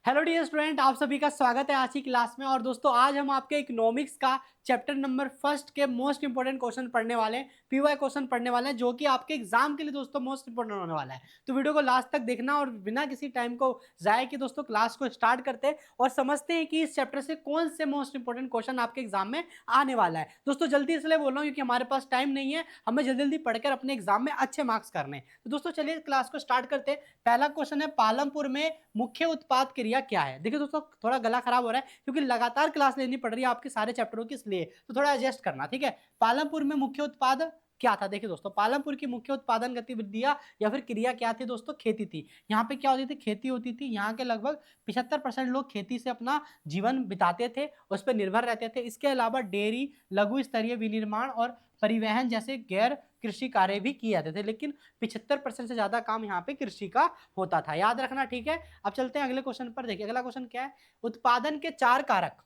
Hello dear student, आप सभी का स्वागत है आज की क्लास में। और दोस्तों आज हम आपके इकोनॉमिक्स का चैप्टर नंबर फर्स्ट के मोस्ट इंपोर्टेंट क्वेश्चन पढ़ने वाले हैं, पीवाई क्वेश्चन पढ़ने वाले हैं, जो कि आपके एग्जाम के लिए दोस्तों मोस्ट इंपोर्टेंट होने वाला है। तो वीडियो को लास्ट तक देखना और बिना किसी टाइम को जाए कि दोस्तों क्लास को स्टार्ट करते हैं और समझते हैं कि इस चैप्टर से कौन से मोस्ट इंपोर्टेंट क्वेश्चन आपके एग्जाम में आने वाला है। दोस्तों जल्दी इसलिए बोल रहा हूँ क्योंकि हमारे पास टाइम नहीं है, हमें जल्दी जल्दी पढ़कर अपने एग्जाम में अच्छे मार्क्स करने हैं। तो दोस्तों चलिए क्लास को स्टार्ट करते हैं। पहला क्वेश्चन है, पालमपुर में मुख्य उत्पाद क्रिया क्या है। देखिए दोस्तों थोड़ा गला खराब हो रहा है क्योंकि लगातार क्लास लेनी पड़ रही है आपके सारे चैप्टरों की, इसलिए तो थोड़ा एडजस्ट करना, ठीक है। पालमपुर में मुख्य उत्पाद क्या था। देखिए दोस्तों पालमपुर की मुख्य उत्पादन गतिविधियां या फिर क्रिया क्या थी दोस्तों, खेती थी। यहाँ पे क्या होती थी, खेती होती थी। यहाँ के लगभग 75% लोग खेती से अपना जीवन बिताते थे, उस पर निर्भर रहते थे। इसके अलावा डेयरी, लघु स्तरीय विनिर्माण और परिवहन जैसे गैर कृषि कार्य भी किए जाते थे, लेकिन 75% से ज्यादा काम यहाँ पे कृषि का होता था, याद रखना, ठीक है। अब चलते हैं अगले क्वेश्चन पर। देखिए अगला क्वेश्चन क्या है, उत्पादन के चार कारक।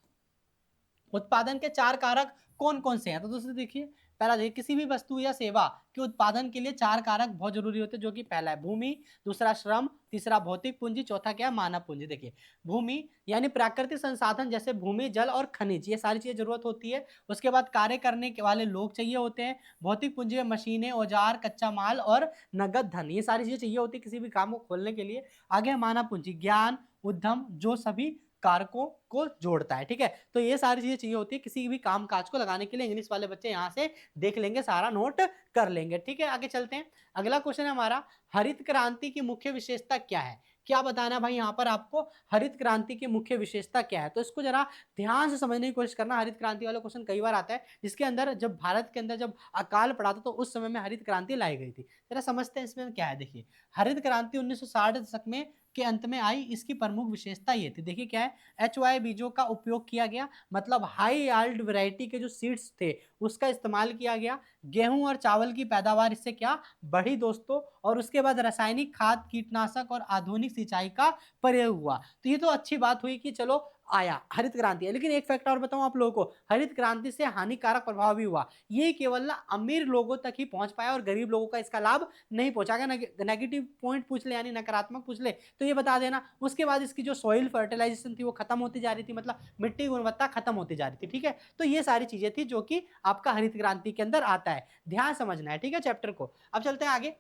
उत्पादन के चार कारक कौन कौन से हैं। तो दोस्तों देखिए, पहला देखिए, किसी भी वस्तु या सेवा के उत्पादन के लिए चार कारक बहुत जरूरी होते हैं, जो कि पहला है भूमि, दूसरा श्रम, तीसरा भौतिक पूंजी, चौथा क्या है, मानव पूंजी। देखिए भूमि यानी प्राकृतिक संसाधन जैसे भूमि, जल और खनिज, ये सारी चीजें जरूरत होती है। उसके बाद कार्य करने के वाले लोग चाहिए होते हैं। भौतिक पूंजी में मशीनें, औजार, कच्चा माल और नगद धन, ये सारी चीजें चाहिए होती है किसी भी काम को खोलने के लिए। आगे है मानव पूंजी, ज्ञान, उद्यम, जो सभी कारकों को जोड़ता है, ठीक है। तो ये सारी चीजें चाहिए होती है किसी भी काम काज को लगाने के लिए। इंग्लिश वाले बच्चे यहाँ से देख लेंगे, सारा नोट कर लेंगे, ठीक है। आगे चलते हैं, अगला क्वेश्चन है हमारा, हरित क्रांति की मुख्य विशेषता क्या है। क्या बताना भाई यहाँ पर आपको, हरित क्रांति की मुख्य विशेषता क्या है। तो इसको जरा ध्यान से समझने की कोशिश करना। हरित क्रांति वाला क्वेश्चन कई बार आता है, जिसके अंदर जब भारत के अंदर जब अकाल पड़ा था तो उस समय में हरित क्रांति लाई गई थी। जरा समझते हैं इसमें क्या है। देखिए हरित क्रांति 1960 दशक में के अंत में आई। इसकी प्रमुख विशेषता ये थी, देखिए क्या है, HY बीजों का उपयोग किया गया, मतलब हाई याल्ड वैरायटी के जो सीड्स थे उसका इस्तेमाल किया गया। गेहूं और चावल की पैदावार इससे क्या बढ़ी दोस्तों। और उसके बाद रासायनिक खाद, कीटनाशक और आधुनिक सिंचाई का प्रयोग हुआ। तो ये तो अच्छी बात हुई कि चलो आया हरित क्रांति है, लेकिन एक फैक्ट और बताऊं आप लोगों को, हरित क्रांति से हानिकारक प्रभाव भी हुआ। ये केवल ना अमीर लोगों तक ही पहुंच पाया और गरीब लोगों का इसका लाभ नहीं पहुंचा। अगर नेगेटिव पॉइंट पूछ ले यानी नकारात्मक पूछ ले तो ये बता देना। उसके बाद इसकी जो सॉइल फर्टिलाइजेशन थी वो खत्म होती जा रही थी, मतलब मिट्टी की गुणवत्ता खत्म होती जा रही थी, ठीक है। तो ये सारी चीजें थी जो कि आपका हरित क्रांति के अंदर आता है, ध्यान समझना है, ठीक है, चैप्टर को। अब चलते हैं आगे,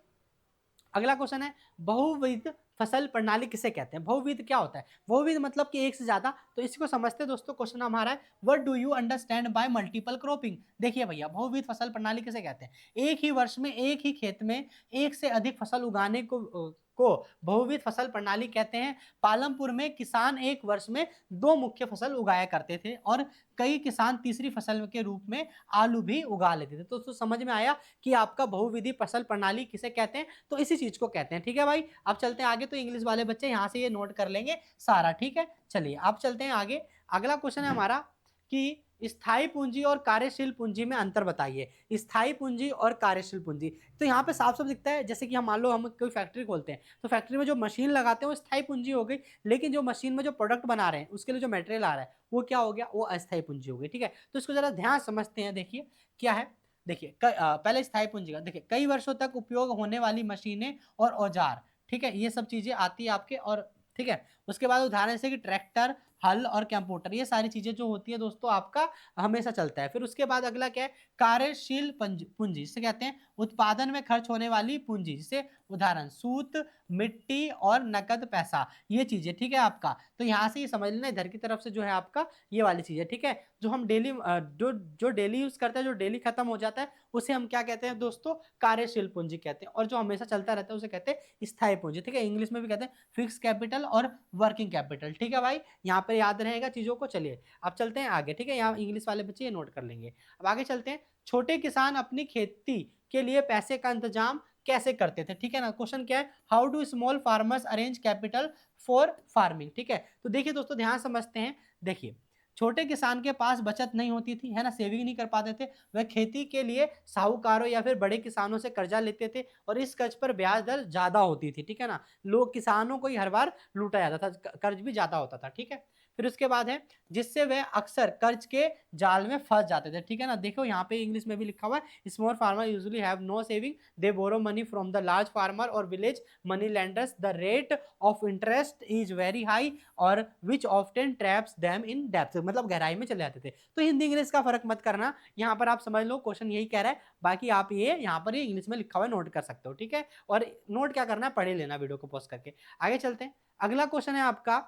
अगला क्वेश्चन है, बहुविध फसल प्रणाली किसे कहते हैं। बहुविध क्या होता है, बहुविध मतलब कि एक से ज्यादा। तो इसी को समझते हैं दोस्तों। क्वेश्चन हमारा है, what do you understand by multiple cropping. देखिए भैया बहुविध फसल प्रणाली किसे कहते हैं, एक ही वर्ष में एक ही खेत में एक से अधिक फसल उगाने को बहुविध फसल प्रणाली कहते हैं। पालमपुर में किसान एक वर्ष में दो मुख्य फसल उगाया करते थे और कई किसान तीसरी फसल के रूप में आलू भी उगा लेते थे। तो समझ में आया कि आपका बहुविधि फसल प्रणाली किसे कहते हैं, तो इसी चीज को कहते हैं, ठीक है भाई। अब चलते हैं आगे, तो इंग्लिश वाले बच्चे यहां से ये नोट कर लेंगे सारा, ठीक है। चलिए अब चलते हैं आगे, अगला क्वेश्चन है हमारा कि स्थायी पूंजी और कार्यशील पूंजी में अंतर बताइए। स्थायी पूंजी और कार्यशील पूंजी, तो यहाँ पे साफ साफ दिखता है, जैसे कि हम मान लो हम कोई फैक्ट्री खोलते हैं तो फैक्ट्री में जो मशीन लगाते हैं वो स्थायी पूंजी हो गई, लेकिन जो मशीन में जो प्रोडक्ट बना रहे हैं उसके लिए जो मटेरियल आ रहा है वो क्या हो गया, वो अस्थायी पूंजी हो गई, ठीक है। तो इसको जरा ध्यान समझते हैं, देखिए क्या है। देखिए पहले स्थायी पूंजी का देखिए, कई वर्षों तक उपयोग होने वाली मशीनें और औजार, ठीक है, ये सब चीजें आती है आपके, और ठीक है। उसके बाद उदाहरण जैसे कि ट्रैक्टर, हल और कंप्यूटर, ये सारी चीजें जो होती है दोस्तों आपका हमेशा चलता है। फिर उसके बाद अगला क्या है, कार्यशील पूंजी, जिसे कहते हैं उत्पादन में खर्च होने वाली पूंजी, जिसे उदाहरण सूत, मिट्टी और नकद पैसा, ये चीजें, ठीक है आपका। तो यहाँ से ये समझ लेना, इधर की तरफ से जो है आपका ये वाली चीज है, ठीक है। जो हम डेली जो जो डेली यूज करते हैं, जो डेली खत्म हो जाता है उसे हम क्या कहते हैं दोस्तों, कार्यशील पूंजी कहते हैं। और जो हमेशा चलता रहता है उसे कहते हैं स्थायी पूंजी, ठीक है। इंग्लिश में भी कहते हैं फिक्स कैपिटल और वर्किंग कैपिटल, ठीक है भाई, यहाँ पर याद रहेगा चीजों को। चलिए अब चलते हैं आगे, ठीक है, यहाँ इंग्लिश वाले बच्चे ये नोट कर लेंगे। अब आगे चलते हैं, छोटे किसान अपनी खेती के लिए पैसे का इंतजाम कैसे करते थे, ठीक है ना। क्वेश्चन क्या है, how do small farmers arrange capital for farming, ठीक है। तो देखिए दोस्तों ध्यान समझते हैं। देखिए छोटे किसान के पास बचत नहीं होती थी, है ना, सेविंग नहीं कर पाते थे। वह खेती के लिए साहूकारों या फिर बड़े किसानों से कर्जा लेते थे और इस कर्ज पर ब्याज दर ज्यादा होती थी, ठीक है ना। लोग किसानों को ही हर बार लूटा जाता था, कर्ज भी ज्यादा होता था, ठीक है। फिर उसके बाद है जिससे वह अक्सर कर्ज के जाल में फंस जाते थे, ठीक है ना। देखो यहाँ पे इंग्लिश में भी लिखा हुआ है, small farmer usually have no saving, they borrow money from the large farmer और village money lenders, the rate of interest is very high और which often traps them in depth, मतलब गहराई में चले जाते थे। तो हिंदी इंग्लिश का फर्क मत करना, यहाँ पर आप समझ लो क्वेश्चन यही कह रहा है, बाकी आप ये यहाँ पर ये इंग्लिश में लिखा हुआ नोट कर सकते हो, ठीक है। और नोट क्या करना है, पढ़ ही लेना वीडियो को पॉज करके। आगे चलते हैं, अगला क्वेश्चन है आपका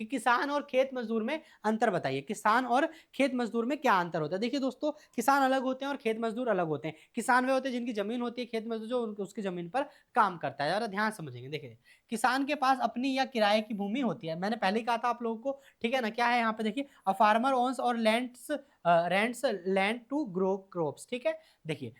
कि किसान और खेत मजदूर में अंतर बताइए। किसान और खेत मजदूर में क्या अंतर होता है। देखिए दोस्तों, किसान अलग होते हैं और खेत मजदूर अलग होते हैं। किसान वे होते हैं जिनकी जमीन होती है, खेत मजदूर जो उसकी जमीन पर काम करता है। जरा ध्यान समझेंगे, देखिए किसान के पास अपनी या किराए की भूमि होती है, मैंने पहले ही कहा था आप लोगों को, ठीक है ना। क्या है यहाँ पे देखिए, अ फार्मर ओन्स और lands rents land to grow crops, ठीक है। देखिए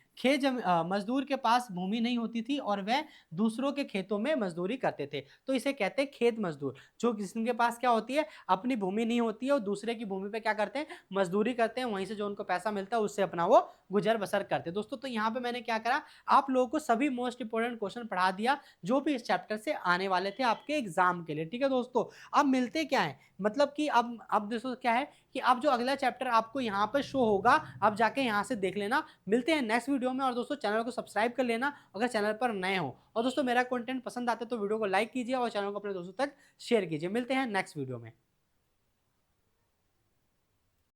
मजदूर के पास भूमि नहीं होती थी और वह दूसरों के खेतों में मजदूरी करते थे, तो इसे कहते हैं खेत मजदूर। जो जिनके पास क्या होती है, अपनी भूमि नहीं होती है और दूसरे की भूमि पे क्या करते हैं, मजदूरी करते हैं, वहीं से जो उनको पैसा मिलता है उससे अपना वो गुजर बसर करते हैं दोस्तों। तो यहाँ पे मैंने क्या करा, आप लोगों को सभी मोस्ट इंपोर्टेंट क्वेश्चन पढ़ा दिया जो भी इस चैप्टर से आने वाले थे आपके एग्जाम के लिए, ठीक है दोस्तों। अब मिलते क्या है, मतलब कि अब दोस्तों क्या है कि अब जो अगला चैप्टर आपको यहाँ पर शो होगा, आप जाके यहाँ से देख लेना। मिलते हैं नेक्स्ट वीडियो में, और दोस्तों चैनल को सब्सक्राइब कर लेना अगर चैनल पर नए हो। और दोस्तों मेरा कंटेंट पसंद आता है तो वीडियो को लाइक कीजिए और चैनल को अपने दोस्तों तक शेयर कीजिए। मिलते हैं नेक्स्ट वीडियो में।